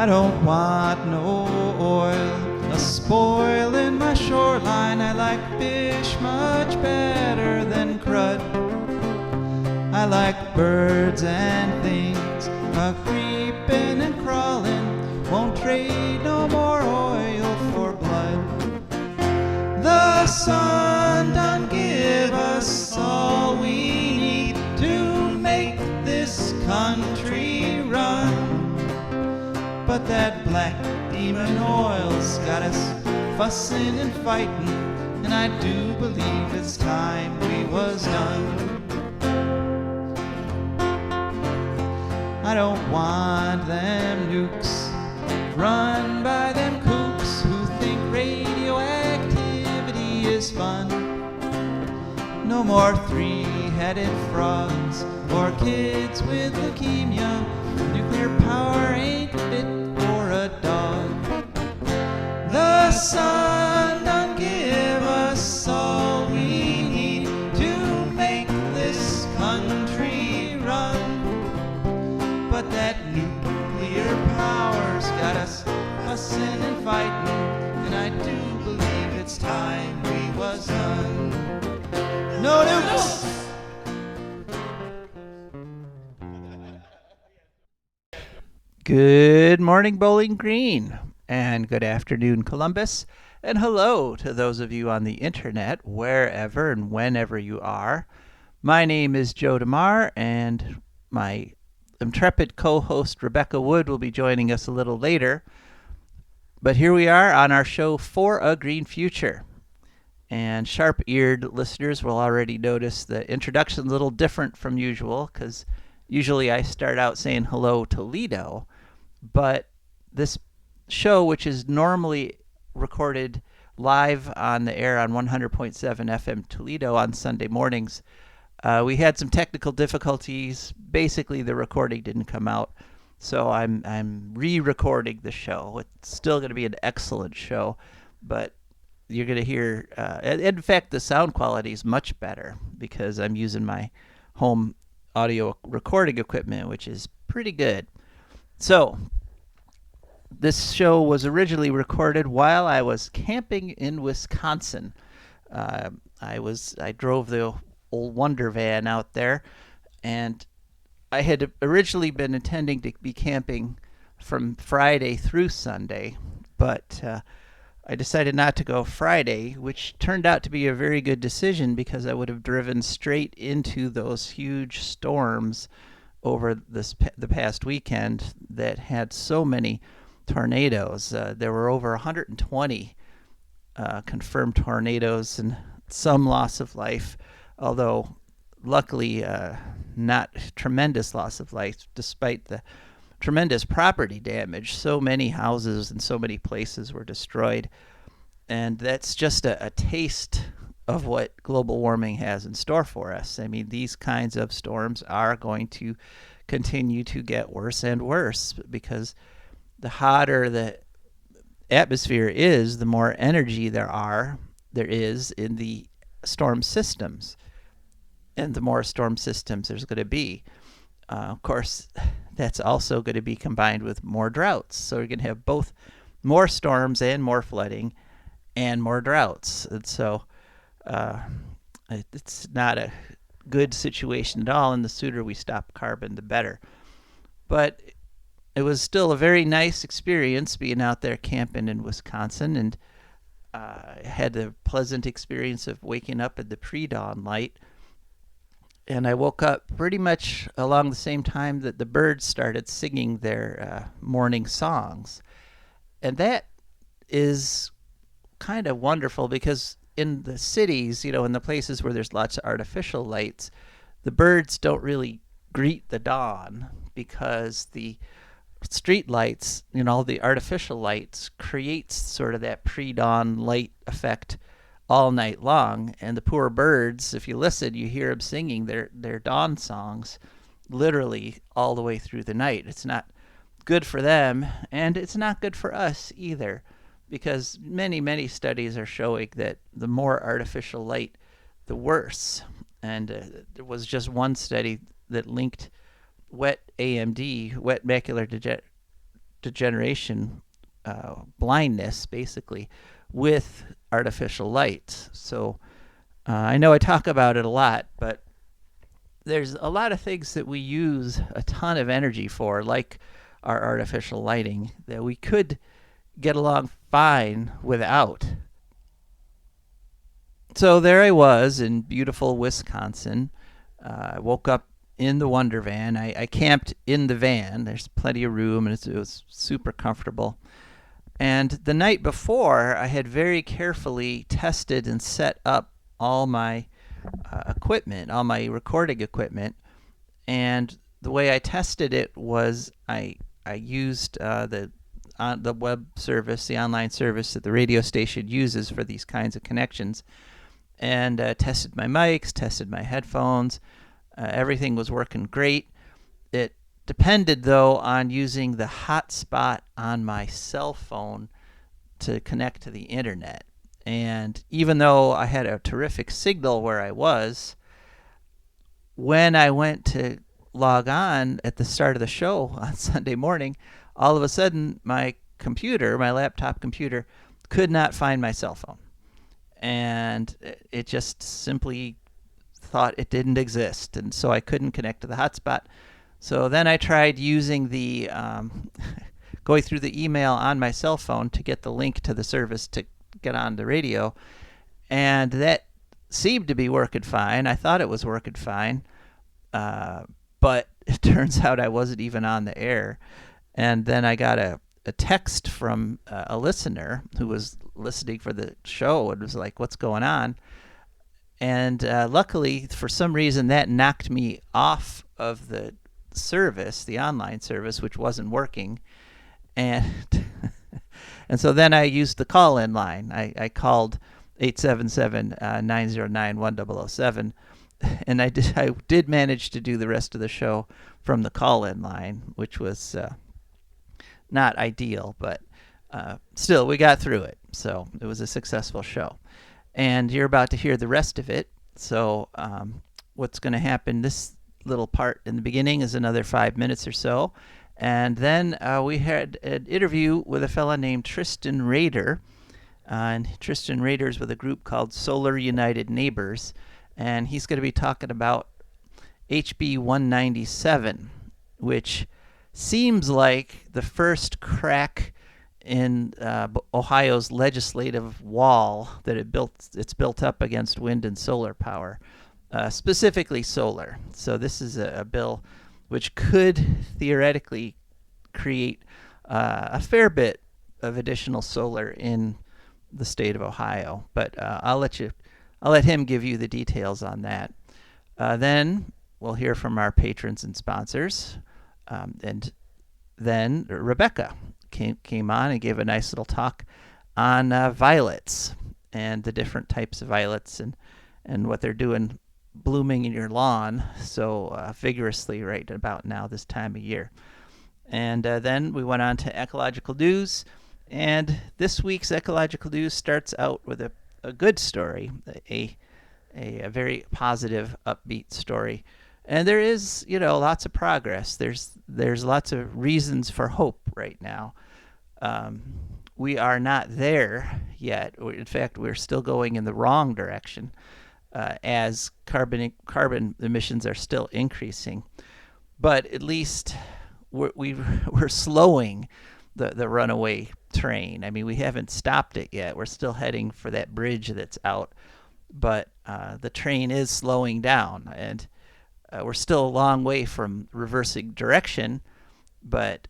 I don't want no oil, a spoil in my shoreline. I like fish much better than crud. I like birds and things, a creeping and crawling. Won't trade no more oil for blood. The sun done give us all we need to make this country run. But that black demon oil's got us fussing and fighting, and I do believe it's time we was done. I don't want them nukes run by them kooks who think radioactivity is fun. No more three-headed frogs or kids with leukemia. Nuclear power ain't fit for a dog. The sun done give us all we need to make this country run. But that nuclear power's got us fussing and fighting, and I do believe it's time we was done. No nukes! Good morning, Bowling Green, and good afternoon, Columbus, and hello to those of you on the internet, wherever and whenever you are. My name is Joe DeMare, and my intrepid co-host Rebecca Wood will be joining us a little later. But here we are on our show For a Green Future. And sharp-eared listeners will already notice the introduction a little different from usual, because usually I start out saying hello Toledo, but this show, which is normally recorded live on the air on 100.7 FM Toledo on Sunday mornings, we had some technical difficulties. Basically, the recording didn't come out, so I'm re-recording the show. It's still going to be an excellent show, but you're going to hear, in fact, the sound quality is much better because I'm using my home audio recording equipment, which is pretty good. So, this show was originally recorded while I was camping in Wisconsin. I drove the old Wonder Van out there, and I had originally been intending to be camping from Friday through Sunday, but I decided not to go Friday, which turned out to be a very good decision because I would have driven straight into those huge storms over the past weekend that had so many tornadoes. There were over 120 confirmed tornadoes and some loss of life, although luckily not tremendous loss of life despite the tremendous property damage. So many houses and so many places were destroyed, and that's just a taste of what global warming has in store for us. I mean, these kinds of storms are going to continue to get worse and worse because the hotter the atmosphere is, the more energy there is in the storm systems, and the more storm systems there's going to be. Of course, that's also going to be combined with more droughts. So you're going to have both more storms and more flooding and more droughts. And so it's not a good situation at all, and the sooner we stop carbon, the better. But it was still a very nice experience being out there camping in Wisconsin, and I had the pleasant experience of waking up at the pre-dawn light. And I woke up pretty much along the same time that the birds started singing their morning songs. And that is kind of wonderful because in the cities, in the places where there's lots of artificial lights, the birds don't really greet the dawn because the street lights, all the artificial lights creates sort of that pre-dawn light effect all night long, and the poor birds, if you listen, you hear them singing their dawn songs literally all the way through the night. It's not good for them, and it's not good for us either, because many studies are showing that the more artificial light, the worse. And there was just one study that linked wet AMD, wet macular degeneration, blindness, basically, with artificial light. So I know I talk about it a lot, but there's a lot of things that we use a ton of energy for, like our artificial lighting, that we could get along fine without. So there I was in beautiful Wisconsin. I woke up in the Wonder Van. I camped in the van. There's plenty of room, and it was super comfortable. And the night before, I had very carefully tested and set up all my equipment, all my recording equipment. And the way I tested it was I used the web service, the online service that the radio station uses for these kinds of connections, and tested my mics, tested my headphones. Everything was working great. It depended, though, on using the hotspot on my cell phone to connect to the internet. And even though I had a terrific signal where I was, when I went to log on at the start of the show on Sunday morning, all of a sudden my computer, my laptop computer, could not find my cell phone. And it just simply thought it didn't exist. And so I couldn't connect to the hotspot. So then I tried using the going through the email on my cell phone to get the link to the service to get on the radio, and that seemed to be working fine. I thought it was working fine, but it turns out I wasn't even on the air. And then I got a text from a listener who was listening for the show and was like, "What's going on?" And luckily, for some reason, that knocked me off of the service, the online service, which wasn't working. And and so then I used the call-in line. I called 877-909-1007, and I did manage to do the rest of the show from the call-in line, which was not ideal, but still, we got through it. So it was a successful show. And you're about to hear the rest of it. So what's going to happen, this little part in the beginning is another 5 minutes or so. And then we had an interview with a fella named Tristan Rader. And Tristan Rader's with a group called Solar United Neighbors. And he's going to be talking about HB 197, which seems like the first crack in Ohio's legislative wall that it's built up against wind and solar power, specifically solar. So this is a bill which could theoretically create a fair bit of additional solar in the state of Ohio. But I'll let him give you the details on that. Then we'll hear from our patrons and sponsors, and then Rebecca came on and gave a nice little talk on violets and the different types of violets and what they're doing blooming in your lawn so vigorously right about now this time of year. And then we went on to Ecological News, and this week's Ecological News starts out with a good story, a very positive, upbeat story. And there is, lots of progress. There's lots of reasons for hope right now. We are not there yet. In fact, we're still going in the wrong direction as carbon emissions are still increasing. But at least we're slowing the runaway train. I mean, we haven't stopped it yet. We're still heading for that bridge that's out. But the train is slowing down, and we're still a long way from reversing direction, but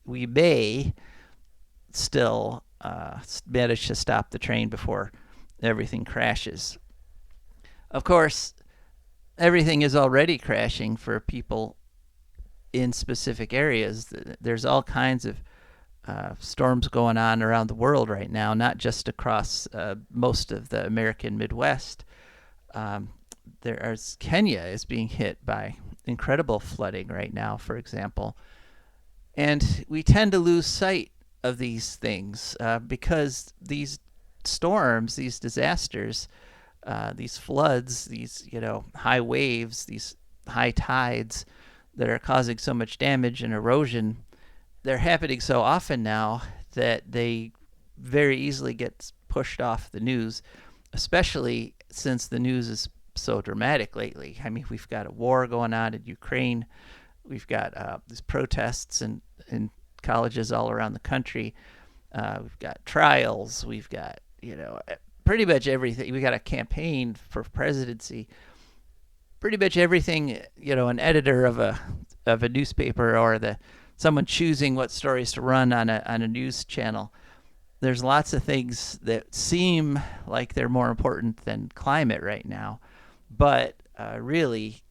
we may still manage to stop the train before everything crashes. Of course, everything is already crashing for people in specific areas. There's all kinds of storms going on around the world right now, not just across most of the American Midwest. Kenya is being hit by incredible flooding right now, for example. And we tend to lose sight of these things because these storms, these disasters, these floods, these high waves, these high tides that are causing so much damage and erosion, they're happening so often now that they very easily get pushed off the news, especially since the news is so dramatic lately. I mean, we've got a war going on in Ukraine. We've got these protests in colleges all around the country. We've got trials. We've got, pretty much everything. We got a campaign for presidency. Pretty much everything, an editor of a newspaper or the someone choosing what stories to run on a news channel. There's lots of things that seem like they're more important than climate right now, but really,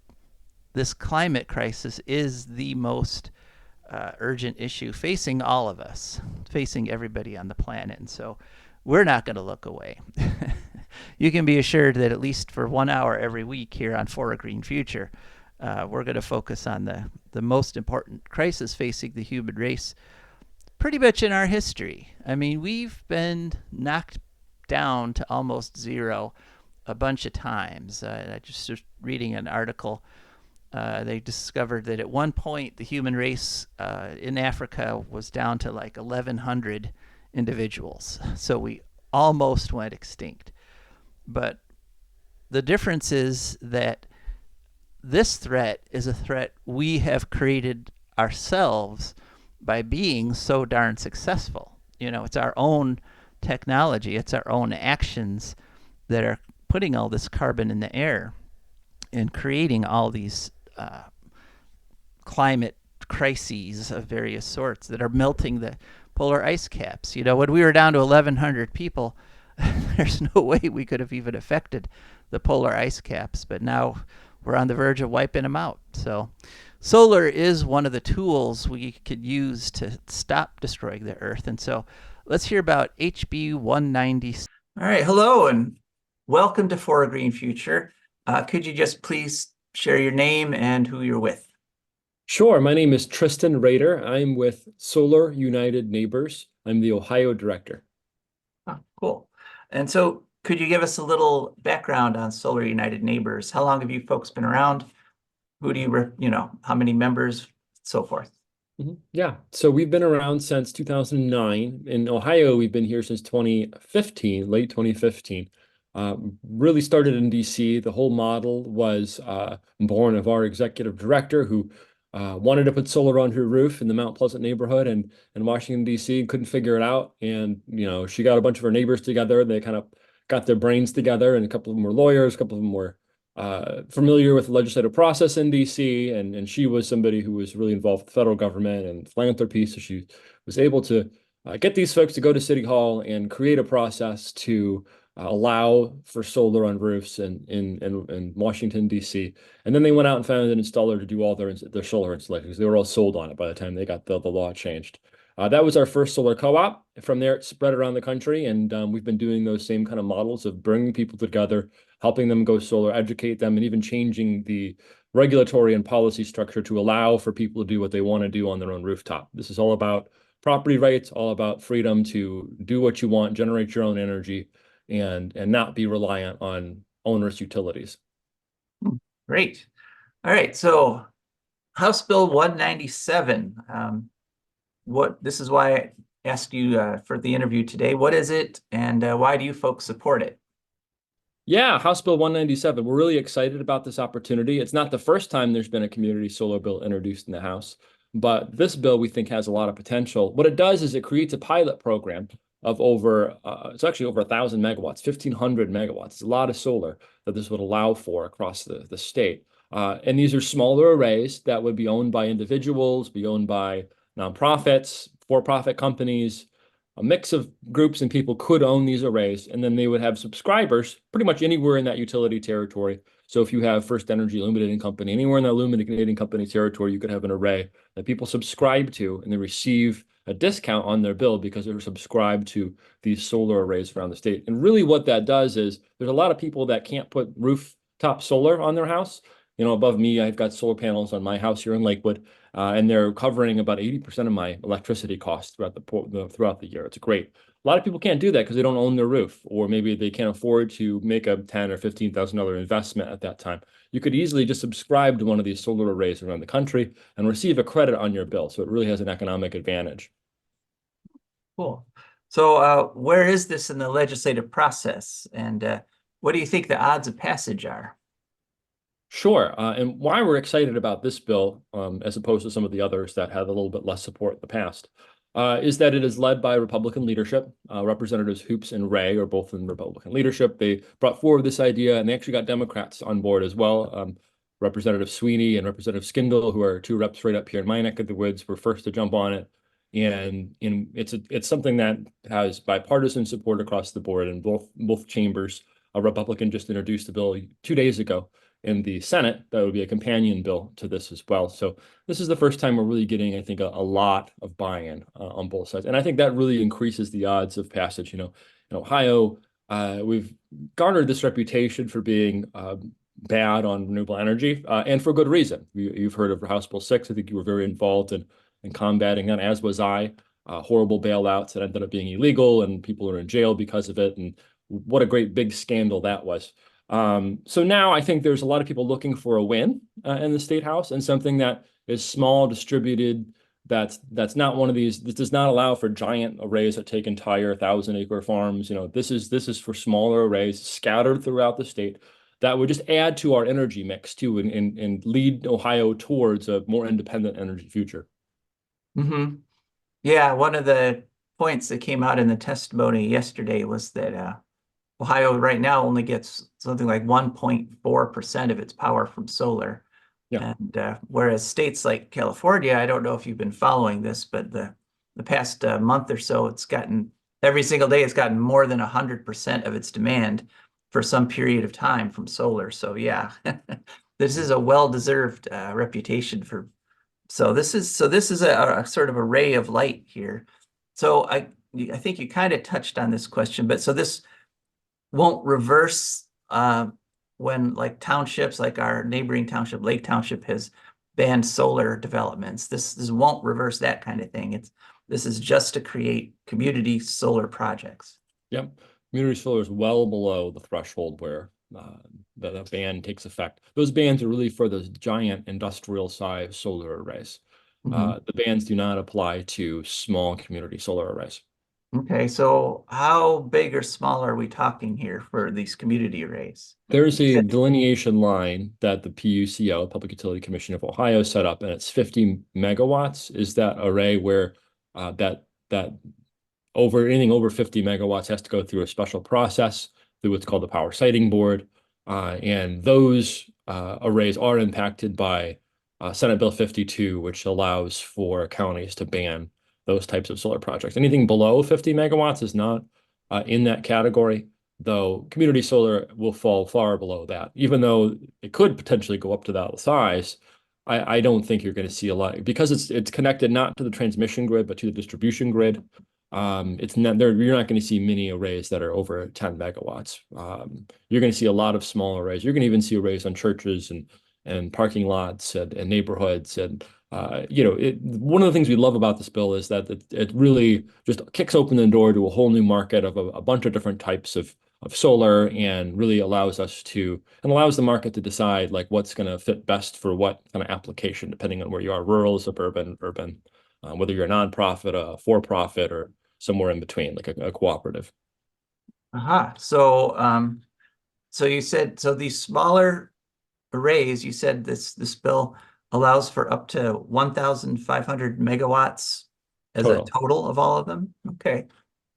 this climate crisis is the most urgent issue facing all of us, facing everybody on the planet. And so we're not going to look away. You can be assured that at least for 1 hour every week here on For a Green Future, we're going to focus on the most important crisis facing the human race pretty much in our history. I mean, we've been knocked down to almost zero a bunch of times. I just was reading an article. They discovered that at one point the human race in Africa was down to like 1,100 individuals. So we almost went extinct. But the difference is that this threat is a threat we have created ourselves by being so darn successful. It's our own technology, it's our own actions that are putting all this carbon in the air and creating all these climate crises of various sorts that are melting the polar ice caps. When we were down to 1,100 people, there's no way we could have even affected the polar ice caps, but now we're on the verge of wiping them out. So solar is one of the tools we could use to stop destroying the Earth. And so let's hear about HB 190. All right, hello and welcome to For a Green Future. Could you just please share your name and who you're with? Sure. My name is Tristan Rader. I'm with Solar United Neighbors. I'm the Ohio director. Oh, cool. And so could you give us a little background on Solar United Neighbors? How long have you folks been around? Who do you, how many members, so forth? Yeah, so we've been around since 2009. In Ohio, we've been here since 2015, late 2015. Really started in DC. The whole model was born of our executive director who wanted to put solar on her roof in the Mount Pleasant neighborhood in Washington, DC, and couldn't figure it out. And, she got a bunch of her neighbors together. They kind of got their brains together, and a couple of them were lawyers, a couple of them were familiar with the legislative process in DC, and she was somebody who was really involved with the federal government and philanthropy. So she was able to get these folks to go to City Hall and create a process to allow for solar on roofs in Washington, D.C. And then they went out and found an installer to do all their solar installations. They were all sold on it by the time they got the law changed. That was our first solar co-op. From there, it spread around the country, and we've been doing those same kind of models of bringing people together, helping them go solar, educate them, and even changing the regulatory and policy structure to allow for people to do what they want to do on their own rooftop. This is all about property rights, all about freedom to do what you want, generate your own energy, and not be reliant on onerous utilities. Great. All right. So House Bill 197. This is why I asked you for the interview today. What is it, and why do you folks support it? Yeah, House Bill 197. We're really excited about this opportunity. It's not the first time there's been a community solar bill introduced in the House, but this bill we think has a lot of potential. What it does is it creates a pilot program of it's actually over 1,000 megawatts, 1,500 megawatts. It's a lot of solar that this would allow for across the state. And these are smaller arrays that would be owned by individuals, be owned by nonprofits, for-profit companies. A mix of groups and people could own these arrays, and then they would have subscribers pretty much anywhere in that utility territory. So if you have First Energy Illuminating Company, anywhere in that Illuminating Company territory, you could have an array that people subscribe to, and they receive a discount on their bill because they're subscribed to these solar arrays around the state. And really what that does is there's a lot of people that can't put rooftop solar on their house. Above me, I've got solar panels on my house here in Lakewood, and they're covering about 80% of my electricity costs throughout the year. It's a great A lot of people can't do that because they don't own their roof, or maybe they can't afford to make a $10,000 or $15,000 investment at that time. You could easily just subscribe to one of these solar arrays around the country and receive a credit on your bill. So it really has an economic advantage. Cool. So, where is this in the legislative process, and what do you think the odds of passage are? Sure. And why we're excited about this bill, as opposed to some of the others that had a little bit less support in the past, is that it is led by Republican leadership. Representatives Hoops and Ray are both in Republican leadership. They brought forward this idea, and they actually got Democrats on board as well. Representative Sweeney and Representative Skindle, who are two reps right up here in my neck of the woods, were first to jump on it. And it's something that has bipartisan support across the board in both chambers. A Republican just introduced a bill 2 days ago in the Senate that would be a companion bill to this as well. So this is the first time we're really getting, I think, a lot of buy-in on both sides. And I think that really increases the odds of passage. In Ohio, we've garnered this reputation for being bad on renewable energy, and for good reason. You've heard of House Bill 6. I think you were very involved in combating that, as was I. Horrible bailouts that ended up being illegal, and people are in jail because of it. And what a great big scandal that was. So now I think there's a lot of people looking for a win in the state house, and something that is small, distributed, that's not one of these. This does not allow for giant arrays that take entire 1,000-acre farms. This is for smaller arrays scattered throughout the state that would just add to our energy mix too, and lead Ohio towards a more independent energy future. Mm-hmm. Yeah, one of the points that came out in the testimony yesterday was that Ohio right now only gets something like 1.4% of its power from solar. Yeah. And whereas states like California, I don't know if you've been following this, but the past month or so, it's gotten every single day, it's gotten more than 100% of its demand for some period of time from solar. So yeah, this is a well-deserved reputation for. So this is a sort of a ray of light here. So I think you kind of touched on this question, but so this won't reverse when like townships, like our neighboring township, Lake Township, has banned solar developments. This won't reverse that kind of thing. This is just to create community solar projects. Yep. Community solar is well below the threshold where the ban takes effect. Those bans are really for those giant industrial size solar arrays. Mhm. The bans do not apply to small community solar arrays. Okay, so how big or small are we talking here for these community arrays? There's a delineation line that the PUCO, Public Utility Commission of Ohio, set up, and it's 50 megawatts is that array where that over anything over 50 megawatts has to go through a special process through what's called the Power Siting Board. And those arrays are impacted by Senate Bill 52, which allows for counties to ban those types of solar projects. Anything below 50 megawatts is not in that category, though community solar will fall far below that. Even though it could potentially go up to that size, I don't think you're going to see a lot because it's connected not to the transmission grid, but to the distribution grid. It's not there. You're not going to see many arrays that are over 10 megawatts. You're going to see a lot of small arrays. You're going to even see arrays on churches and parking lots and neighborhoods. And one of the things we love about this bill is that it really just kicks open the door to a whole new market of a bunch of different types of solar, and really allows the market to decide like what's going to fit best for what kind of application, depending on where you are, rural, suburban, urban, whether you're a nonprofit, a for-profit, or somewhere in between, like a cooperative. Aha. So you said so these smaller arrays, you said this bill allows for up to 1,500 megawatts as a Total. total of all of them. Okay.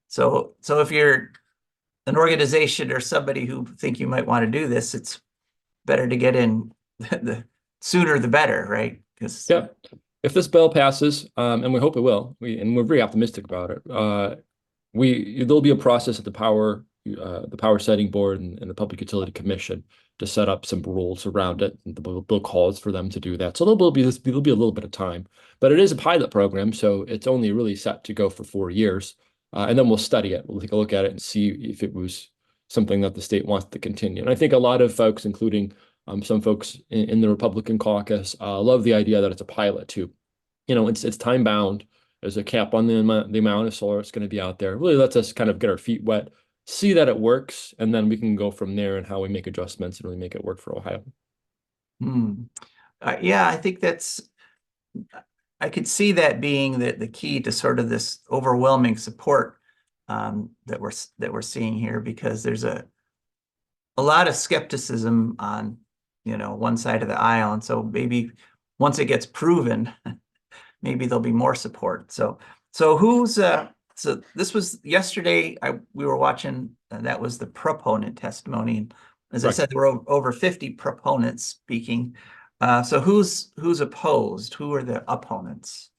So if you're an organization or somebody who think you might want to do this, it's better to get in the sooner the better, right? Because Yeah. If this bill passes, and we hope it will, we're very optimistic about it. There'll be a process at the Power Setting Board and the Public Utility Commission to set up some rules around it. And the bill calls for them to do that. So there'll be a little bit of time, but it is a pilot program, so it's only really set to go for 4 years. And then we'll study it. We'll take a look at it and see if it was something that the state wants to continue. And I think a lot of folks, including some folks in the Republican caucus, love the idea that it's a pilot too. It's time bound. There's a cap on the amount of solar that's going to be out there. It really lets us kind of get our feet wet, see that it works, and then we can go from there and how we make adjustments and really make it work for Ohio. Hmm. Yeah, I think I could see that being the key to sort of this overwhelming support that we're seeing here, because there's a lot of skepticism on, one side of the aisle. And so maybe once it gets proven, maybe there'll be more support. So this was yesterday. We were watching, that was the proponent testimony. And as I Correct. said, there were over 50 proponents speaking. So who's opposed? Who are the opponents?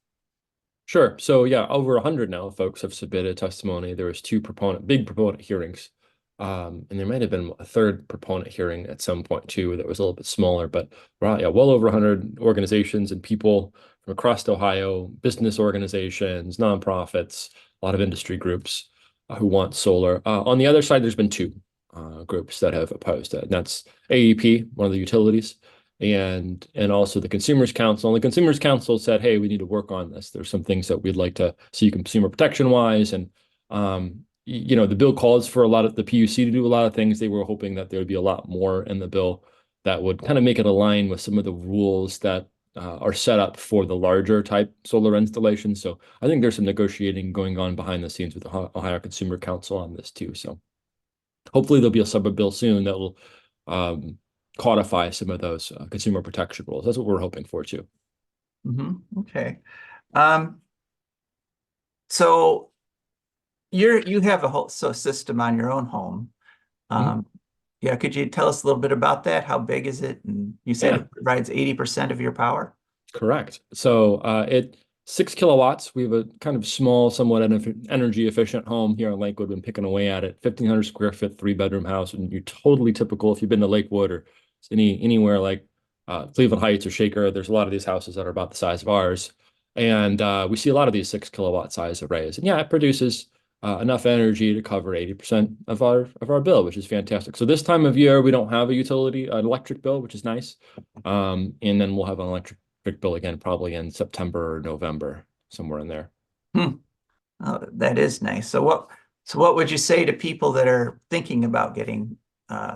Sure. So yeah, over 100 now folks have submitted testimony. There was big proponent hearings. And there might have been a third proponent hearing at some point too that was a little bit smaller, but right, yeah, well over 100 organizations and people from across Ohio, business organizations, nonprofits, a lot of industry groups who want solar. On the other side, there's been two groups that have opposed it, and that's AEP, one of the utilities, and also the Consumers Council. And the Consumers Council said, hey, we need to work on this. There's some things that we'd like to see consumer protection wise. And the bill calls for a lot of the PUC to do a lot of things. They were hoping that there would be a lot more in the bill that would kind of make it align with some of the rules that are set up for the larger type solar installations. So I think there's some negotiating going on behind the scenes with the Ohio Consumer Council on this too. So hopefully there'll be a sub bill soon that will um, codify some of those consumer protection rules. That's what we're hoping for too. Okay. Um, so you have a whole system on your own home. Mhm. Um, yeah, could you tell us a little bit about that? How big is it? And you said Yeah, it provides 80% of your power? correct. So it 6 kilowatts. We have a kind of small, somewhat energy efficient home here in Lakewood. Been picking away at it. 1,500 square foot, 3 bedroom house, and you're totally typical if you've been to Lakewood or anywhere like Cleveland Heights or Shaker. There's a lot of these houses that are about the size of ours, and we see a lot of these 6 kilowatt size arrays. And yeah, it produces enough energy to cover 80% of our bill, which is fantastic. So this time of year, we don't have an electric bill, which is nice. And then we'll have an electric bill again, probably in September or November, somewhere in there. Hmm. Oh, that is nice. So what would you say to people that are thinking about getting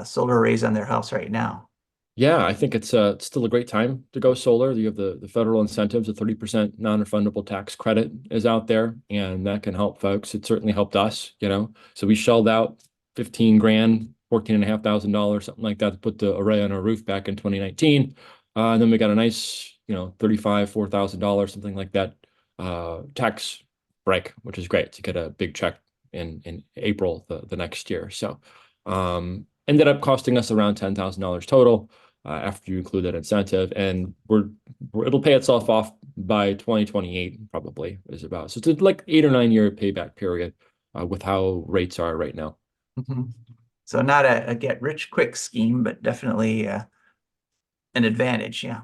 solar arrays on their house right now? Yeah, I think it's still a great time to go solar. You have the federal incentives, a 30% non-refundable tax credit is out there, and that can help folks. It certainly helped us. So we shelled out 15 grand, 14,500, something like that to put the array on our roof back in 2019. And then we got a nice, 35, $4,000, something like that, tax break, which is great to get a big check in April the next year. So ended up costing us around $10,000 total after you include that incentive, and it'll pay itself off by 2028 probably is about. So it's like 8 or 9 year payback period with how rates are right now. Mhm. So not a get rich quick scheme, but definitely an advantage. Yeah.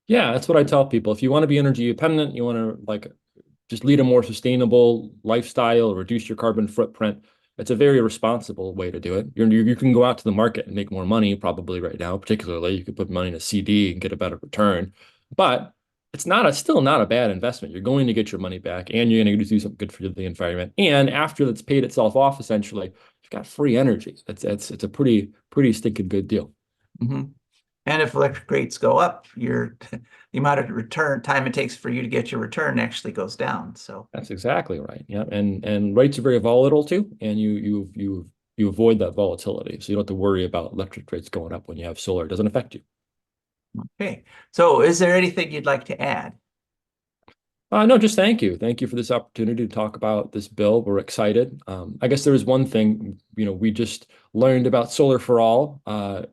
Yeah, that's what I tell people. If you want to be energy dependent, you want to like just lead a more sustainable lifestyle, reduce your carbon footprint. It's a very responsible way to do it. You can go out to the market and make more money probably right now, particularly you could put money in a CD and get a better return. But it's still not a bad investment. You're going to get your money back and you're going to do something good for the environment. And after that's paid itself off, essentially, you've got free energy. It's a pretty stinking good deal. Hmm. And if electric rates go up, the amount of return time it takes for you to get your return actually goes down. So, That's exactly right. Yeah, and rates are very volatile too, and you avoid that volatility, so you don't have to worry about electric rates going up when you have solar. It doesn't affect you. okay. So is there anything you'd like to add? No, just thank you. Thank you for this opportunity to talk about this bill. We're excited. I guess there is one thing, we just learned about Solar for All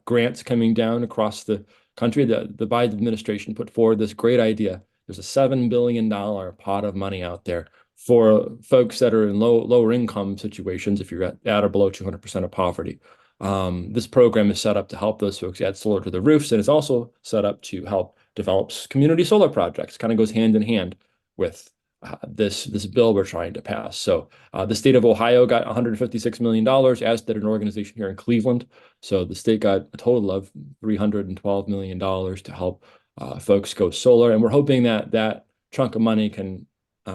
grants coming down across the country. The Biden administration put forward this great idea. There's a $7 billion pot of money out there for folks that are in lower income situations, if you're at or below 200% of poverty. This program is set up to help those folks add solar to their roofs, and it's also set up to help develop community solar projects. Kind of goes hand in hand with this bill we're trying to pass. So the state of Ohio got $156 million, as did an organization here in Cleveland. So the state got a total of $312 million to help folks go solar. And we're hoping that chunk of money can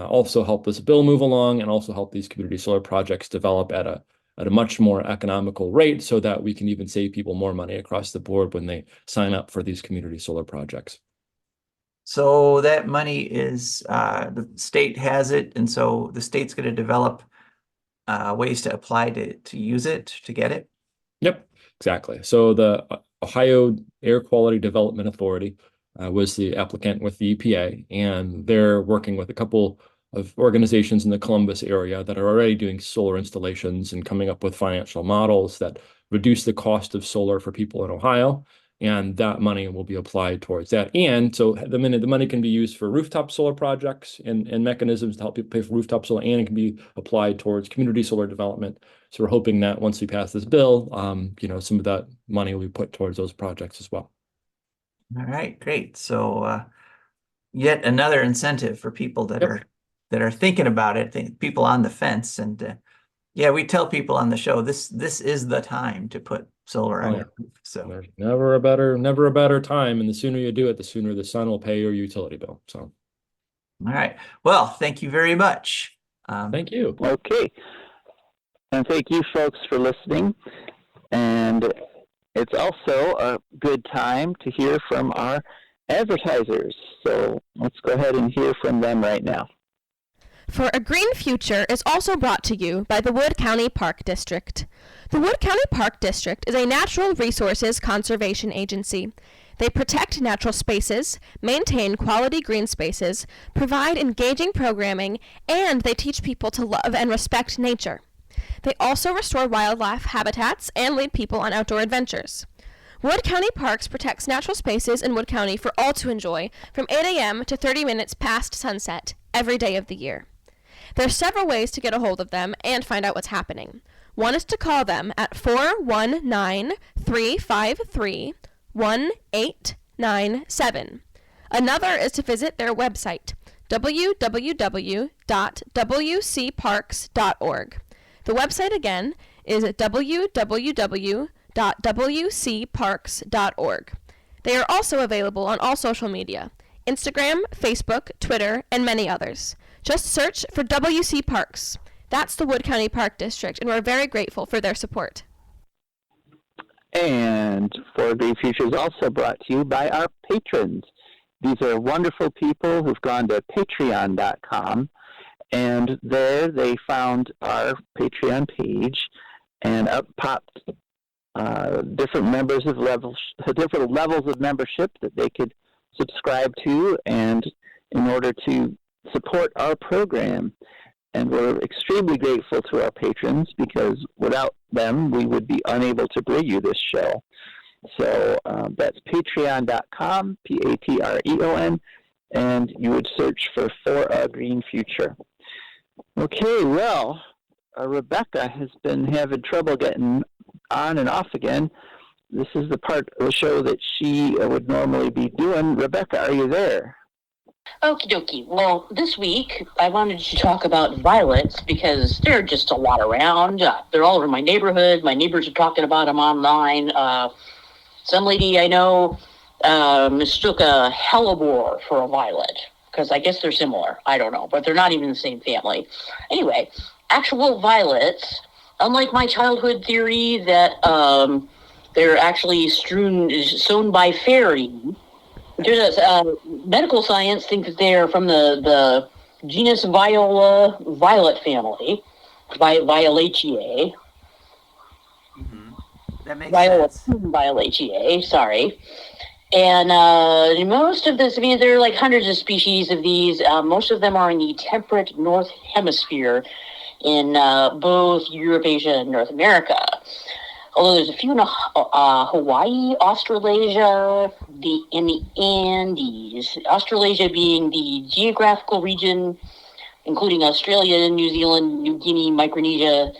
also help this bill move along and also help these community solar projects develop at a much more economical rate so that we can even save people more money across the board when they sign up for these community solar projects. So that money is the state has it, and so the state's going to develop ways to apply to use it to get it. Yep, exactly. So the Ohio Air Quality Development Authority was the applicant with the EPA, and they're working with a couple of organizations in the Columbus area that are already doing solar installations and coming up with financial models that reduce the cost of solar for people in Ohio. And that money will be applied towards that. And so the money can be used for rooftop solar projects and mechanisms to help people pay for rooftop solar, and it can be applied towards community solar development. So we're hoping that once we pass this bill, some of that money will be put towards those projects as well. All right, great. So yet another incentive for people that Yep. are thinking about it, people on the fence. And yeah, we tell people on the show this is the time to put solar on your roof. So There's never a better time, and the sooner you do it, the sooner the sun will pay your utility bill. So, all right. Well, thank you very much. thank you. Okay. And thank you folks for listening. And it's also a good time to hear from our advertisers. So let's go ahead and hear from them right now. For a Green Future is also brought to you by the Wood County Park District. The Wood County Park District is a natural resources conservation agency. They protect natural spaces, maintain quality green spaces, provide engaging programming, and they teach people to love and respect nature. They also restore wildlife habitats and lead people on outdoor adventures. Wood County Parks protects natural spaces in Wood County for all to enjoy from 8 a.m. to 30 minutes past sunset every day of the year. There are several ways to get a hold of them and find out what's happening. One is to call them at 419-353-1897. Another is to visit their website, www.wcparks.org. The website again is www.wcparks.org. They are also available on all social media, Instagram, Facebook, Twitter, and many others. Just search for WC Parks. That's the Wood County Park District, and we're very grateful for their support. And For Green Future is also brought to you by our patrons. These are wonderful people who've gone to patreon.com, and there they found our Patreon page, and up popped different levels of membership that they could subscribe to, and in order to support our program. And we're extremely grateful to our patrons because without them, we would be unable to bring you this show. So that's patreon.com, Patreon, and you would search for a Green Future. Okay, well, Rebecca has been having trouble getting on and off again. This is the part of the show that she would normally be doing. Rebecca, are you there? Okie dokie. Well, this week I wanted to talk about violets because there are just a lot around. They're all over my neighborhood. My neighbors are talking about them online. Some lady I know mistook a hellebore for a violet because I guess they're similar. I don't know, but they're not even the same family. Anyway, actual violets, unlike my childhood theory that they're actually sown by fairy. There's medical science thinks that they're from the genus Viola violet family, Violaceae. Mm-hmm. That makes Viola sense. Violaceae, sorry. And most of this, I mean, there are like hundreds of species of these. Most of them are in the temperate North Hemisphere in both Europe, Asia, and North America. Although there's a few in Hawaii, Australasia, in the Andes. Australasia being the geographical region, including Australia, New Zealand, New Guinea, Micronesia,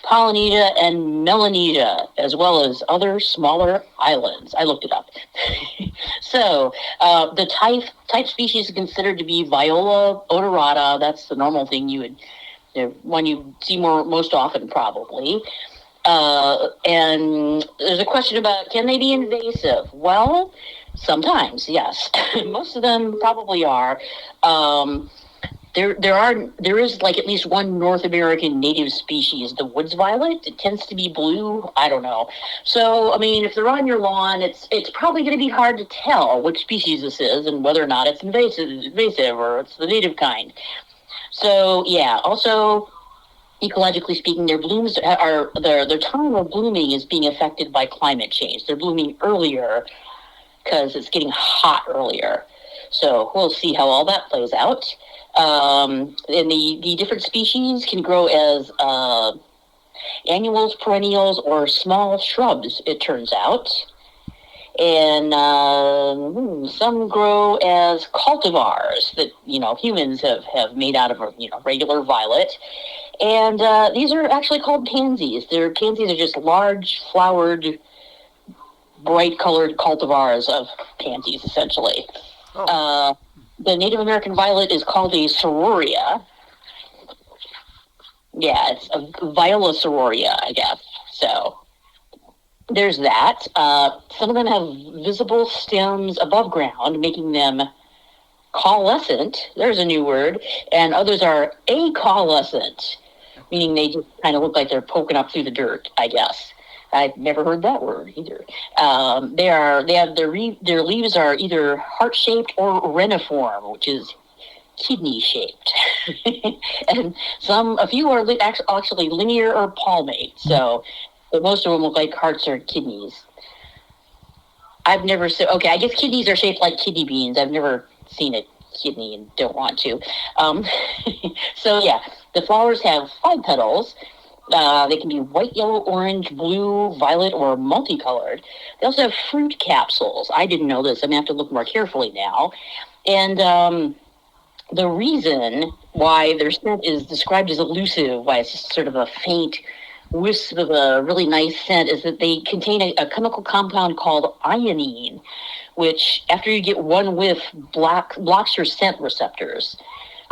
Polynesia, and Melanesia, as well as other smaller islands. I looked it up. So the type species is considered to be Viola odorata. That's the normal thing one you see most often, probably. And there's a question about, can they be invasive? Well, sometimes, yes. Most of them probably are. there is like at least one North American native species, the woods violet. It tends to be blue. I don't know. So I mean, if they're on your lawn, it's probably going to be hard to tell which species this is and whether or not it's invasive or it's the native kind. So yeah. Also, ecologically speaking, their blooms are their time of blooming is being affected by climate change. They're blooming earlier because it's getting hot earlier. So we'll see how all that plays out. And the different species can grow as annuals, perennials, or small shrubs, it turns out. And some grow as cultivars that, humans have made out of regular violet. And these are actually called pansies. Pansies are just large, flowered, bright-colored cultivars of pansies, essentially. Oh. The Native American violet is called a sororia. Yeah, it's a viola sororia, I guess. So there's that. Some of them have visible stems above ground, making them caulescent. There's a new word. And others are acaulescent, meaning they just kind of look like they're poking up through the dirt, I guess. I've never heard that word either. Their leaves are either heart-shaped or reniform, which is kidney-shaped. And a few are actually linear or palmate. So, but most of them look like hearts or kidneys. I've never seen. Okay, I guess kidneys are shaped like kidney beans. I've never seen a kidney and don't want to. So yeah, the flowers have 5 petals. They can be white, yellow, orange, blue, violet, or multicolored. They also have fruit capsules. I didn't know this. I'm going to have to look more carefully now. And the reason why their scent is described as elusive, why it's just sort of a faint wisp of a really nice scent, is that they contain a chemical compound called ionine, which, after you get one whiff, blocks your scent receptors.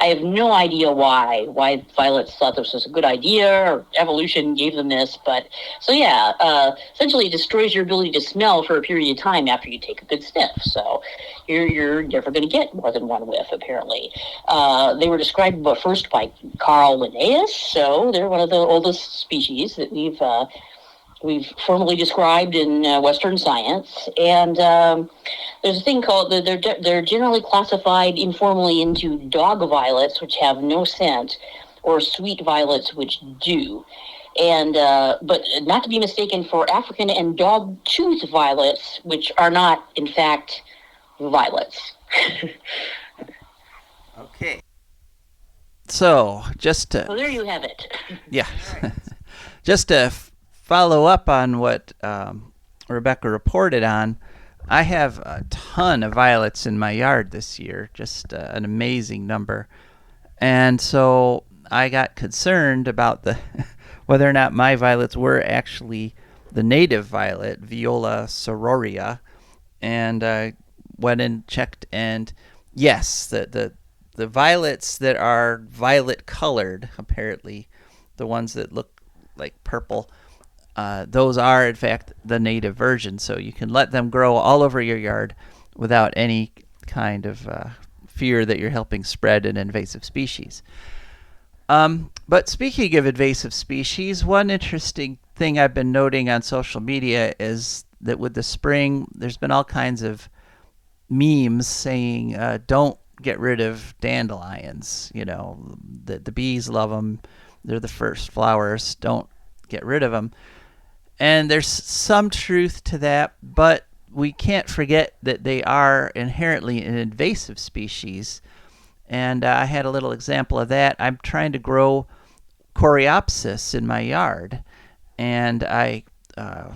I have no idea why violets thought this was a good idea or evolution gave them this, but so yeah, essentially it destroys your ability to smell for a period of time after you take a good sniff. So you're never going to get more than one whiff, apparently. They were described first by Carl Linnaeus, so they're one of the oldest species that we've formally described in Western science. And there's a thing called, they're generally classified informally into dog violets, which have no scent, or sweet violets, which do. And but not to be mistaken for African and dog tooth violets, which are not, in fact, violets. Okay. So So there you have it. Yeah. Just to follow up on what Rebecca reported on, I have a ton of violets in my yard this year, just an amazing number. And so I got concerned about whether or not my violets were actually the native violet, Viola sororia, and I went and checked, and yes, the violets that are violet colored, apparently, the ones that look like purple, those are, in fact, the native version. So you can let them grow all over your yard without any kind of fear that you're helping spread an invasive species. But speaking of invasive species, one interesting thing I've been noting on social media is that with the spring, there's been all kinds of memes saying, don't get rid of dandelions. The bees love them. They're the first flowers. Don't get rid of them. And there's some truth to that, but we can't forget that they are inherently an invasive species. And I had a little example of that. I'm trying to grow coreopsis in my yard, and I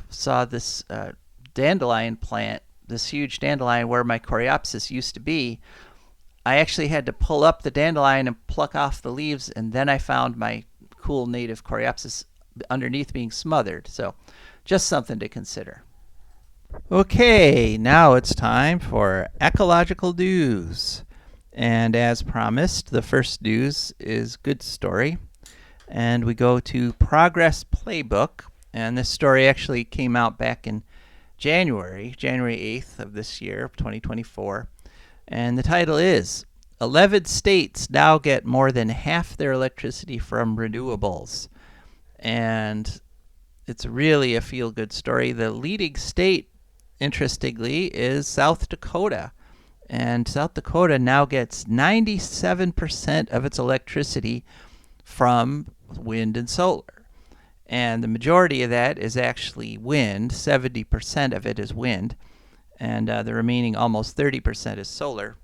saw this dandelion plant, this huge dandelion where my coreopsis used to be. I actually had to pull up the dandelion and pluck off the leaves, and then I found my cool native coreopsis underneath being smothered. So just something to consider. Okay, now it's time for ecological news. And as promised, the first news is good story. And we go to Progress Playbook. And this story actually came out back in January 8th of this year, 2024. And the title is 11 states now get more than half their electricity from renewables. And it's really a feel-good story. The leading state, interestingly, is South Dakota. And South Dakota now gets 97% of its electricity from wind and solar. And the majority of that is actually wind. 70% of it is wind. And the remaining almost 30% is solar.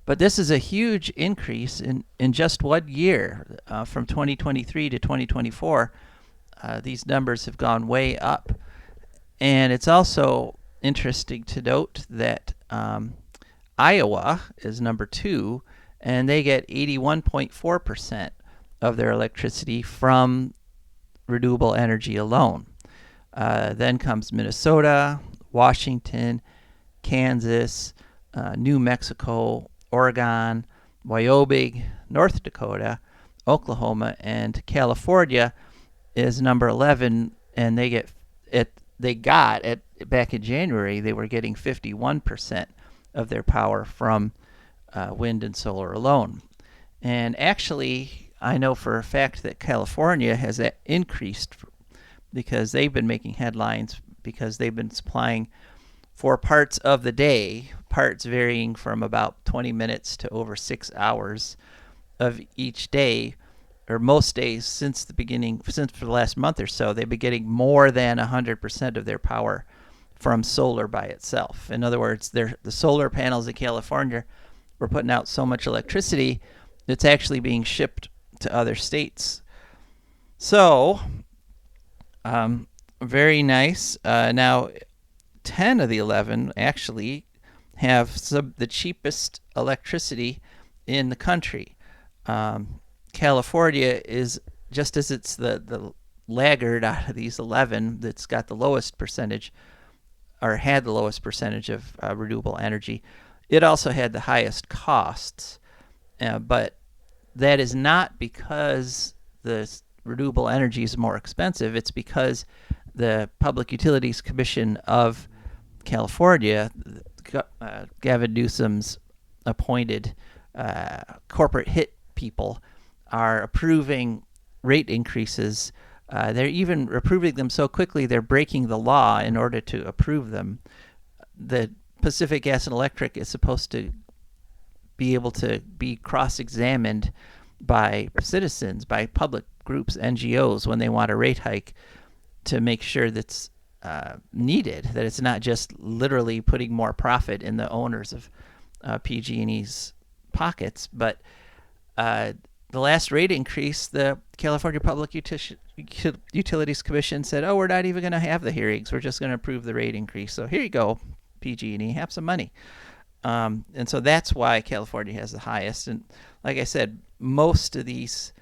But this is a huge increase in just 1 year. From 2023 to 2024, these numbers have gone way up. And it's also interesting to note that Iowa is number 2, and they get 81.4% of their electricity from renewable energy alone. Then comes Minnesota, Washington, Kansas, New Mexico, Oregon, Wyoming, North Dakota, Oklahoma, and California is number 11, and back in January, they were getting 51% of their power from wind and solar alone. And actually, I know for a fact that California has increased because they've been making headlines because they've been supplying for parts of the day, parts varying from about 20 minutes to over 6 hours of each day, or most days since for the last month or so, they've been getting more than 100% of their power from solar by itself. In other words, the solar panels in California were putting out so much electricity, it's actually being shipped to other states. So, very nice. Now, 10 of the 11 actually have the cheapest electricity in the country. California is, just as it's the laggard out of these 11 that's got the lowest percentage, or had the lowest percentage of renewable energy, it also had the highest costs. But that is not because the renewable energy is more expensive. It's because the Public Utilities Commission of California, Gavin Newsom's appointed corporate hit people, are approving rate increases. They're even approving them so quickly they're breaking the law in order to approve them. The Pacific Gas and Electric is supposed to be able to be cross-examined by citizens, by public groups, NGOs, when they want a rate hike, to make sure that's needed, that it's not just literally putting more profit in the owners of PG&E's pockets. But the last rate increase, the California Public Utilities Commission said, we're not even going to have the hearings. We're just going to approve the rate increase. So here you go, PG&E, have some money. And so that's why California has the highest. And like I said, most of these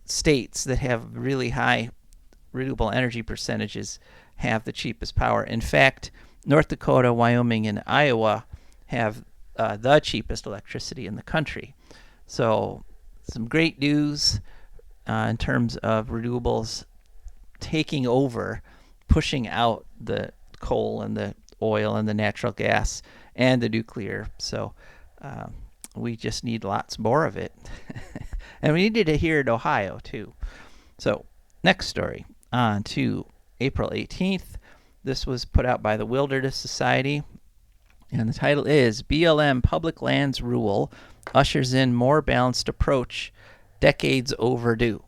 states that have really high renewable energy percentages have the cheapest power. In fact, North Dakota, Wyoming, and Iowa have the cheapest electricity in the country. So some great news in terms of renewables taking over, pushing out the coal and the oil and the natural gas and the nuclear. So we just need lots more of it. And we needed it here in Ohio, too. So next story, on to April 18th. This was put out by the Wilderness Society, and the title is BLM Public Lands Rule Ushers in More Balanced Approach, Decades Overdue.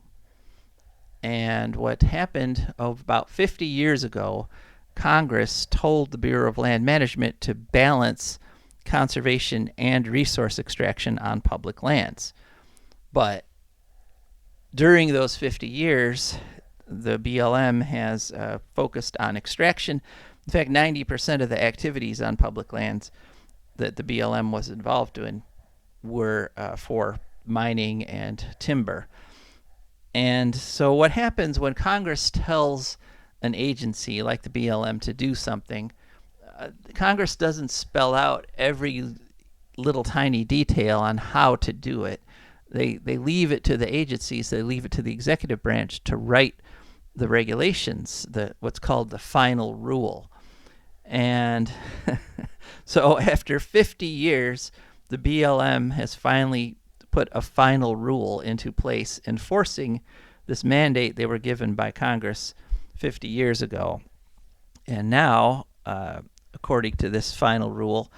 And what happened about 50 years ago, Congress told the Bureau of Land Management to balance conservation and resource extraction on public lands. But during those 50 years, the BLM has focused on extraction. In fact, 90% of the activities on public lands that the BLM was involved in were for mining and timber. And so what happens when Congress tells an agency like the BLM to do something, Congress doesn't spell out every little tiny detail on how to do it. They leave it to the agencies, they leave it to the executive branch to write the regulations, what's called the final rule. And so after 50 years, the BLM has finally put a final rule into place enforcing this mandate they were given by Congress 50 years ago. And now, according to this final rule,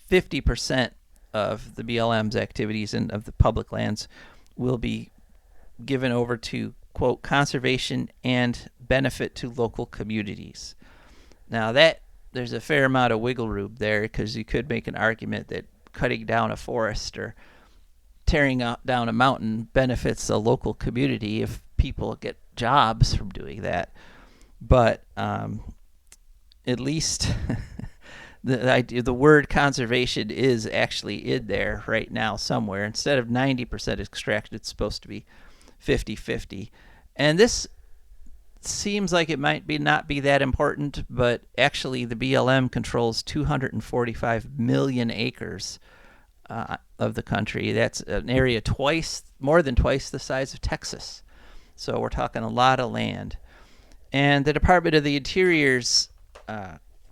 50% of the BLM's activities and of the public lands will be given over to, quote, conservation and benefit to local communities. Now that there's a fair amount of wiggle room there, because you could make an argument that cutting down a forest or tearing down a mountain benefits a local community if people get jobs from doing that. But at least the word conservation is actually in there right now somewhere. Instead of 90% extraction, it's supposed to be 50-50. And this seems like it might not be that important, but actually the BLM controls 245 million acres of the country. That's an area more than twice the size of Texas. So we're talking a lot of land. And the Department of the Interior's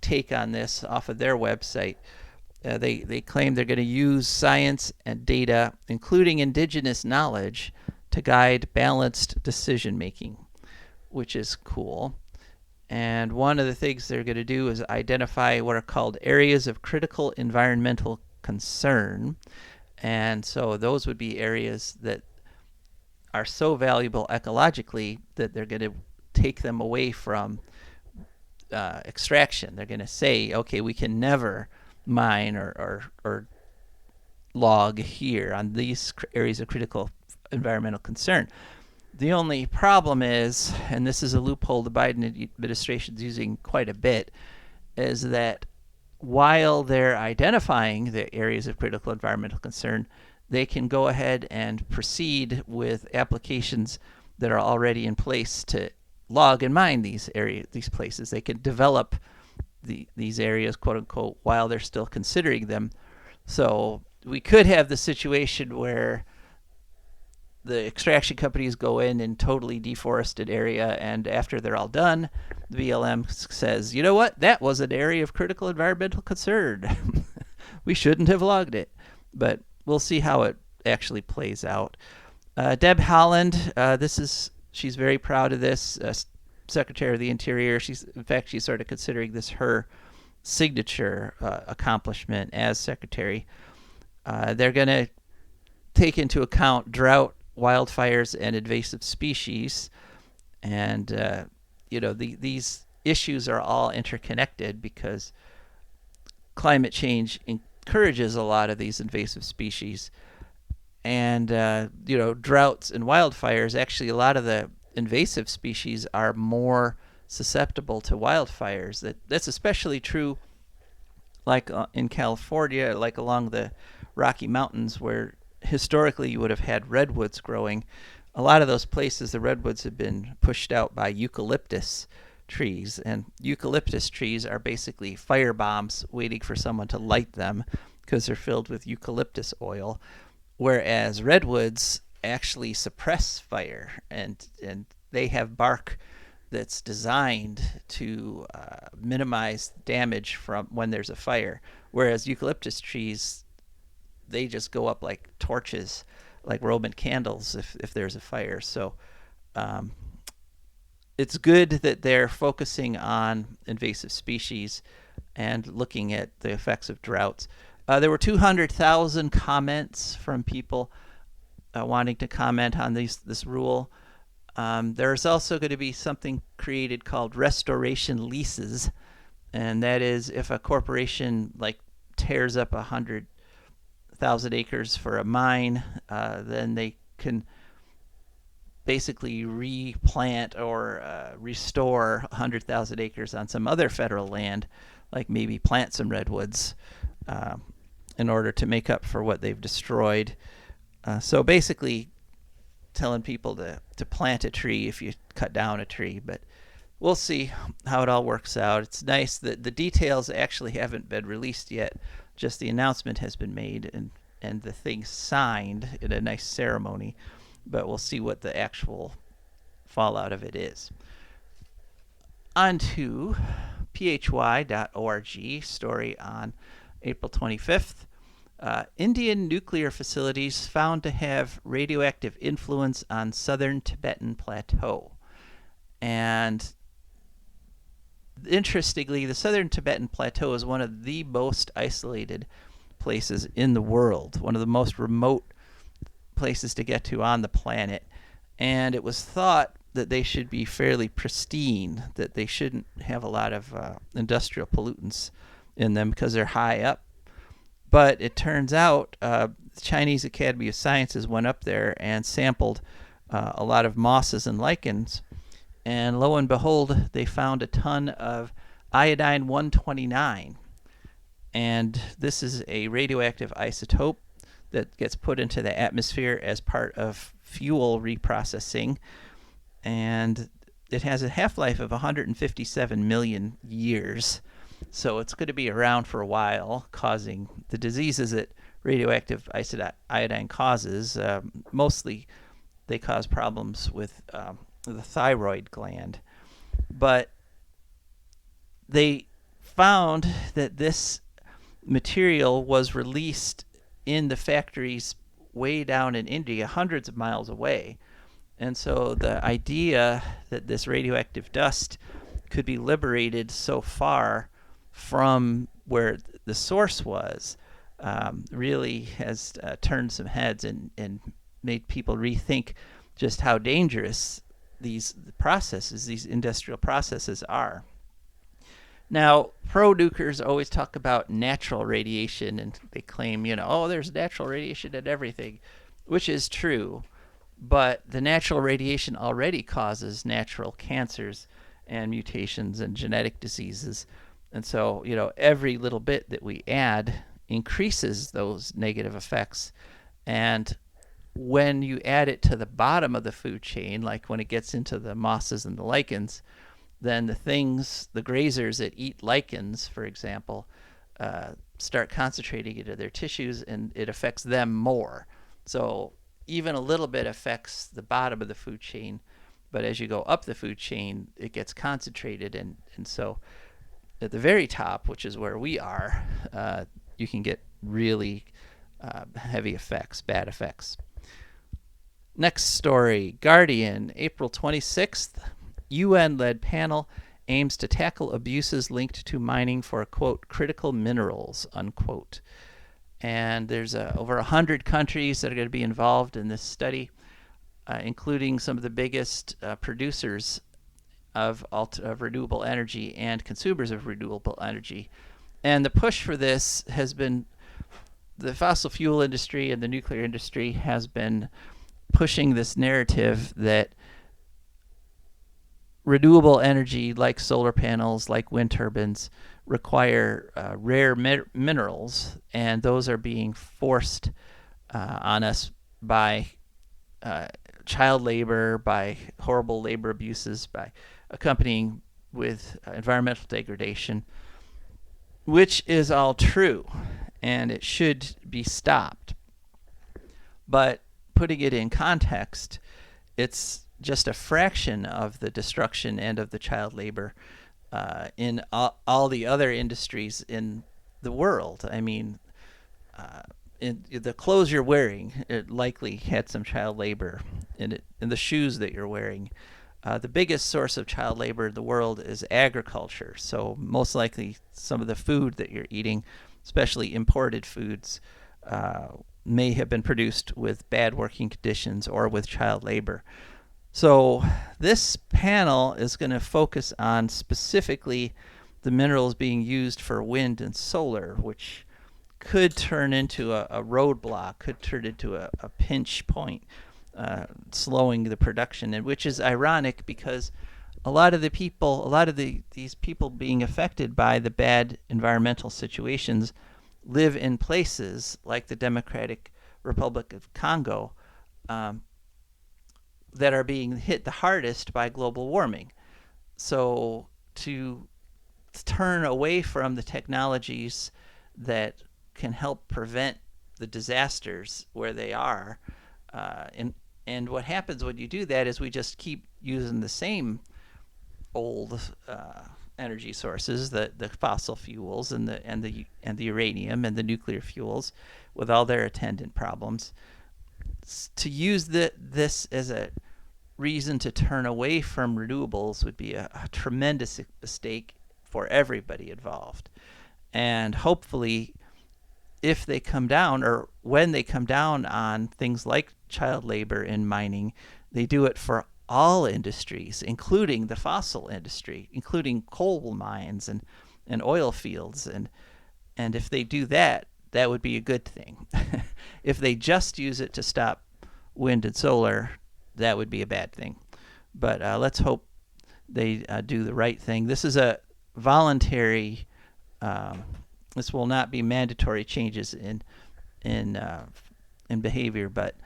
take on this off of their website, they claim they're going to use science and data, including indigenous knowledge, to guide balanced decision making, which is cool. And one of the things they're going to do is identify what are called areas of critical environmental concern. And so those would be areas that are so valuable ecologically that they're going to take them away from extraction. They're going to say, okay, we can never mine or log here on these areas of critical environmental concern. The only problem is, and this is a loophole the Biden administration is using quite a bit, is that while they're identifying the areas of critical environmental concern, they can go ahead and proceed with applications that are already in place to log and mine these places. They can develop these areas, quote unquote, while they're still considering them. So we could have the situation where the extraction companies go in and totally deforested area, and after they're all done, the BLM says, you know what, that was an area of critical environmental concern. We shouldn't have logged it. But we'll see how it actually plays out. Deb Haaland, she's very proud of this. Secretary of the Interior. She's sort of considering this her signature accomplishment as secretary. They're going to take into account drought, wildfires, and invasive species. And, these issues are all interconnected because climate change encourages a lot of these invasive species. And, droughts and wildfires, actually a lot of the invasive species are more susceptible to wildfires. That's especially true like in California, like along the Rocky Mountains, where historically you would have had redwoods growing. A lot of those places, the redwoods have been pushed out by eucalyptus trees, and eucalyptus trees are basically fire bombs waiting for someone to light them because they're filled with eucalyptus oil, whereas redwoods actually suppress fire, and they have bark that's designed to minimize damage from when there's a fire, whereas eucalyptus trees, they just go up like torches, like Roman candles if there's a fire. So it's good that they're focusing on invasive species and looking at the effects of droughts. There were 200,000 comments from people wanting to comment on this rule. There's also going to be something created called restoration leases, and that is if a corporation like tears up 100,000 acres for a mine, then they can basically replant or restore 100,000 acres on some other federal land, like maybe plant some redwoods in order to make up for what they've destroyed. So basically telling people to plant a tree if you cut down a tree, but we'll see how it all works out. It's nice that the details actually haven't been released yet, just the announcement has been made and the thing signed in a nice ceremony, but we'll see what the actual fallout of it is. On to phy.org, story on April 25th. Indian nuclear facilities found to have radioactive influence on southern Tibetan Plateau. And interestingly, the southern Tibetan Plateau is one of the most isolated places in the world, one of the most remote places to get to on the planet. And it was thought that they should be fairly pristine, that they shouldn't have a lot of industrial pollutants in them because they're high up. But it turns out the Chinese Academy of Sciences went up there and sampled a lot of mosses and lichens, and lo and behold, they found a ton of iodine-129. And this is a radioactive isotope that gets put into the atmosphere as part of fuel reprocessing. And it has a half-life of 157 million years. So it's going to be around for a while, causing the diseases that radioactive iodine causes. Mostly they cause problems with the thyroid gland. But they found that this material was released in the factories way down in India, hundreds of miles away. And so the idea that this radioactive dust could be liberated so far from where the source was really has turned some heads and made people rethink just how dangerous these processes, these industrial processes are. Now, pro-nukers always talk about natural radiation, and they claim, oh, there's natural radiation in everything, which is true. But the natural radiation already causes natural cancers and mutations and genetic diseases. And so, every little bit that we add increases those negative effects. And when you add it to the bottom of the food chain, like when it gets into the mosses and the lichens, then the grazers that eat lichens, for example, start concentrating into their tissues, and it affects them more. So even a little bit affects the bottom of the food chain, but as you go up the food chain, it gets concentrated, and so at the very top, which is where we are, you can get really heavy effects, bad effects. Next story, Guardian, April 26th. UN-led panel aims to tackle abuses linked to mining for, quote, critical minerals, unquote. And there's over 100 countries that are going to be involved in this study, including some of the biggest producers of renewable energy and consumers of renewable energy. And the push for this has been, the fossil fuel industry and the nuclear industry has been pushing this narrative that renewable energy, like solar panels, like wind turbines, require rare minerals, and those are being forced on us by child labor, by horrible labor abuses, by accompanying with environmental degradation, which is all true, and it should be stopped. But putting it in context, it's just a fraction of the destruction and of the child labor in all the other industries in the world. I mean, in the clothes you're wearing, it likely had some child labor in it. In the shoes that you're wearing, the biggest source of child labor in the world is agriculture. So most likely, some of the food that you're eating, especially imported foods, may have been produced with bad working conditions or with child labor. So this panel is going to focus on specifically the minerals being used for wind and solar, which could turn into a roadblock, could turn into a pinch point, slowing the production, and which is ironic because a lot of these people being affected by the bad environmental situations live in places like the Democratic Republic of Congo, that are being hit the hardest by global warming. So to turn away from the technologies that can help prevent the disasters where they are, and what happens when you do that is we just keep using the same old energy sources, the fossil fuels and the uranium and the nuclear fuels, with all their attendant problems. To use this as a reason to turn away from renewables would be a tremendous mistake for everybody involved. And hopefully, if they come down, or when they come down on things like child labor in mining, they do it for all industries, including the fossil industry, including coal mines and oil fields. And if they do that, that would be a good thing. If they just use it to stop wind and solar, that would be a bad thing. But let's hope they do the right thing. This is a voluntary. This will not be mandatory changes in behavior, but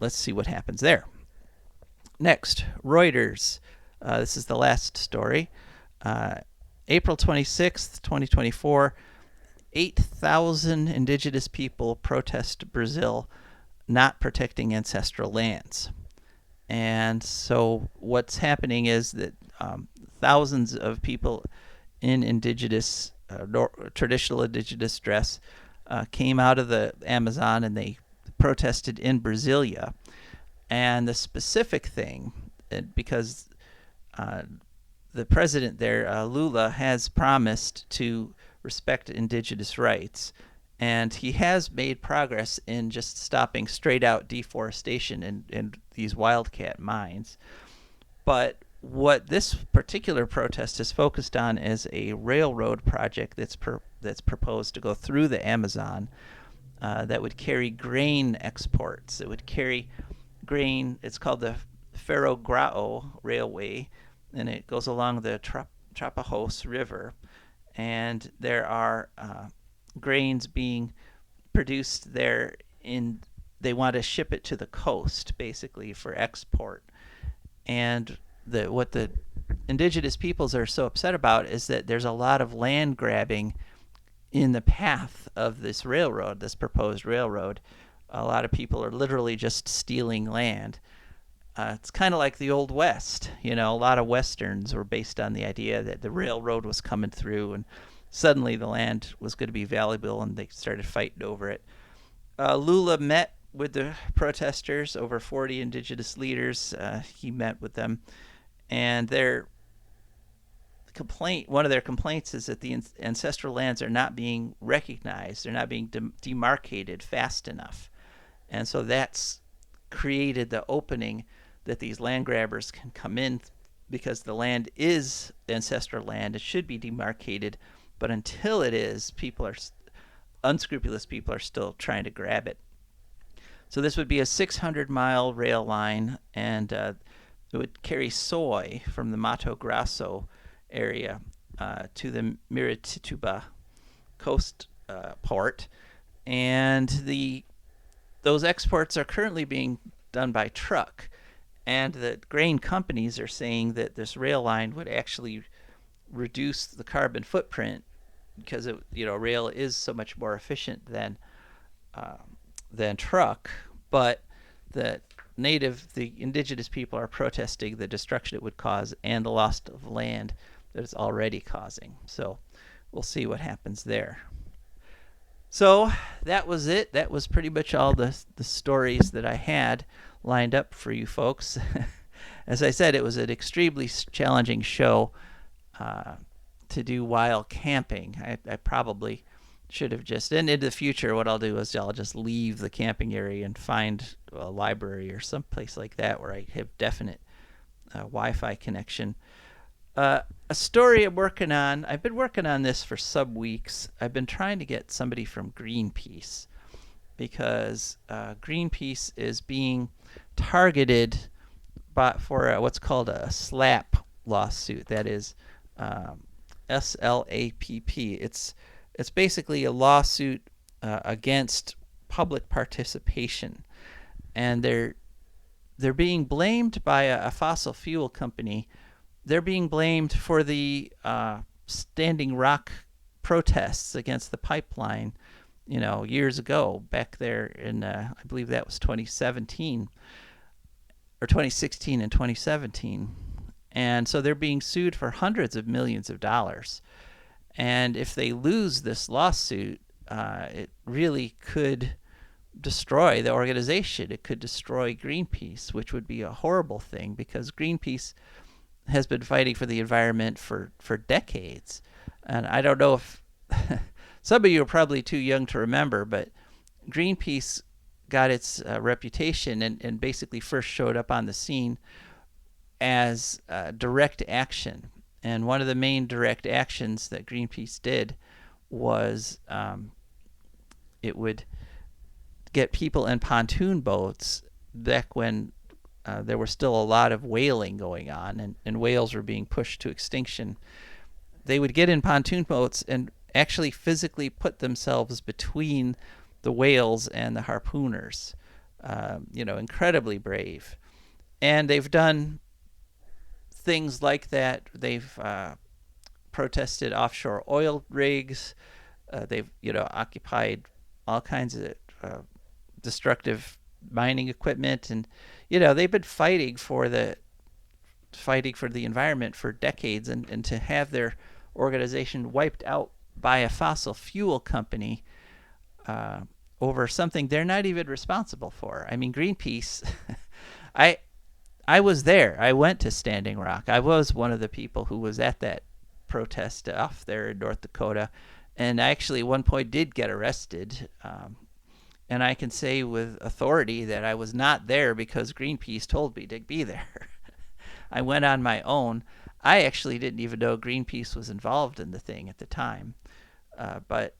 let's see what happens there. Next, Reuters. This is the last story. April 26th, 2024. 8,000 indigenous people protest Brazil not protecting ancestral lands. And so what's happening is that thousands of people in indigenous, traditional indigenous dress came out of the Amazon, and they protested in Brasilia. And the specific thing, because the president there, Lula, has promised to respect indigenous rights, and he has made progress in just stopping straight out deforestation in these wildcat mines. But what this particular protest is focused on is a railroad project that's proposed to go through the Amazon, that would carry grain exports. It would carry grain. It's called the Ferrogrão Railway, and it goes along the Tapajós River. And there are grains being produced there. They want to ship it to the coast, basically, for export. And what the indigenous peoples are so upset about is that there's a lot of land grabbing in the path of this railroad, this proposed railroad. A lot of people are literally just stealing land. It's kind of like the Old West. A lot of Westerns were based on the idea that the railroad was coming through, and suddenly the land was going to be valuable, and they started fighting over it. Lula met with the protesters, over 40 indigenous leaders. He met with them, and one of their complaints is that the ancestral lands are not being recognized. They're not being demarcated fast enough. And so that's created the opening that these land grabbers can come in, because the land is ancestral land. It should be demarcated, but until it is, unscrupulous people are still trying to grab it. So this would be a 600-mile rail line, and it would carry soy from the Mato Grosso area to the Miritituba coast port. And those exports are currently being done by truck. And the grain companies are saying that this rail line would actually reduce the carbon footprint, because rail is so much more efficient than truck. But the indigenous people are protesting the destruction it would cause and the loss of land that it's already causing. So we'll see what happens there. So that was it. That was pretty much all the stories that I had lined up for you folks. As I said, it was an extremely challenging show to do while camping. I probably should have just, and in the future, what I'll do is I'll just leave the camping area and find a library or someplace like that where I have definite Wi-Fi connection. A story I'm working on. I've been working on this for some weeks. I've been trying to get somebody from Greenpeace, because Greenpeace is being targeted for what's called a SLAPP lawsuit. That is SLAPP. It's basically a lawsuit against public participation, and they're being blamed by a fossil fuel company. They're being blamed for the Standing Rock protests against the pipeline, years ago, back there in, I believe that was 2017, or 2016 and 2017. And so they're being sued for hundreds of millions of dollars. And if they lose this lawsuit, it really could destroy the organization. It could destroy Greenpeace, which would be a horrible thing, because Greenpeace has been fighting for the environment for decades. And I don't know if some of you are probably too young to remember, but Greenpeace got its reputation and basically first showed up on the scene as direct action. And one of the main direct actions that Greenpeace did was it would get people in pontoon boats back when there was still a lot of whaling going on, and whales were being pushed to extinction. They would get in pontoon boats and actually physically put themselves between the whales and the harpooners. Incredibly brave. And they've done things like that. They've protested offshore oil rigs. They've occupied all kinds of destructive mining equipment, and they've been fighting for the environment for decades, and to have their organization wiped out by a fossil fuel company over something they're not even responsible for. I mean, Greenpeace, I was there. I went to Standing Rock. I was one of the people who was at that protest off there in North Dakota, and I actually at one point did get arrested. And I can say with authority that I was not there because Greenpeace told me to be there. I went on my own. I actually didn't even know Greenpeace was involved in the thing at the time. But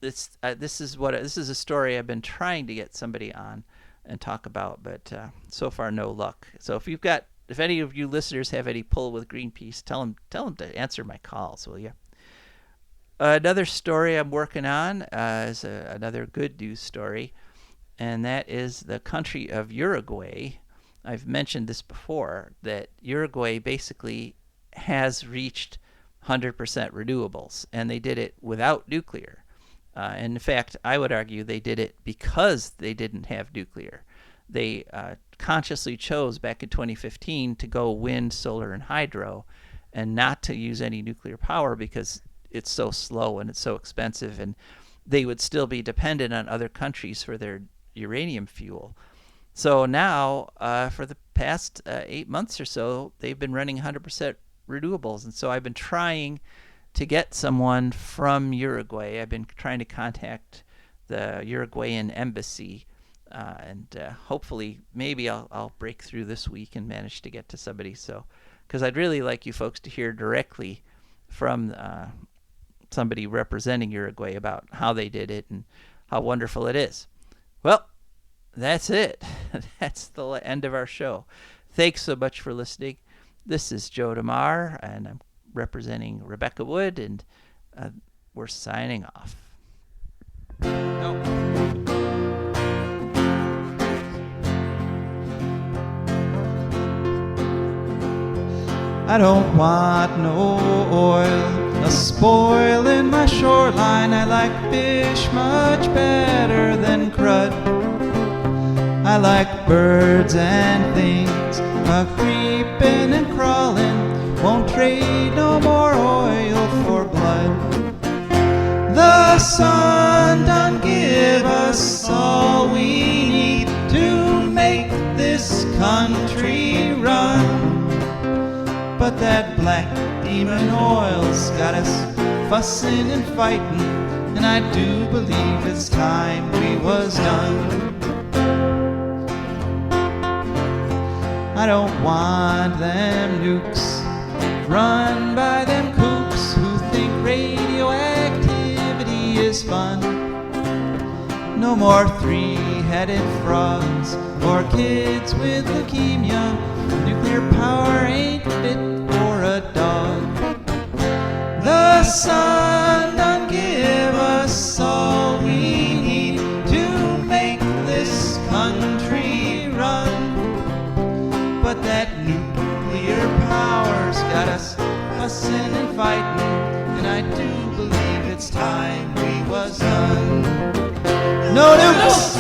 this is a story I've been trying to get somebody on and talk about, but so far no luck. So if any of you listeners have any pull with Greenpeace, tell them to answer my calls, will you? Another story I'm working on is another good news story, and that is the country of Uruguay. I've mentioned this before, that Uruguay basically has reached 100% renewables, and they did it without nuclear. And in fact, I would argue they did it because they didn't have nuclear. They consciously chose back in 2015 to go wind, solar, and hydro, and not to use any nuclear power because it's so slow and it's so expensive, and they would still be dependent on other countries for their uranium fuel. So now, for the past 8 months or so, they've been running 100% renewables. And so I've been trying to get someone from Uruguay. I've been trying to contact the Uruguayan embassy, and hopefully maybe I'll break through this week and manage to get to somebody. So, because I'd really like you folks to hear directly from somebody representing Uruguay about how they did it and how wonderful it is. Well, that's it. That's the end of our show. Thanks so much for listening. This is Joe DeMare, and I'm representing Rebecca Wood, and we're signing off. I don't want no oil a spoiling my shoreline. I like fish much better than crud. I like birds and things a-creeping and crawling. Won't trade no more oil for blood. The sun done give us all we need to make this country run. But that black demon oil's got us fussing and fighting, and I do believe it's time we was done. I don't want them nukes run by them kooks who think radioactivity is fun. No more three-headed frogs or kids with leukemia. Nuclear power ain't fit for a dog. The sun done give us all we need to make this country run. But that nuclear power's got us fussing and fighting, and I do believe it's time we was done. No nukes!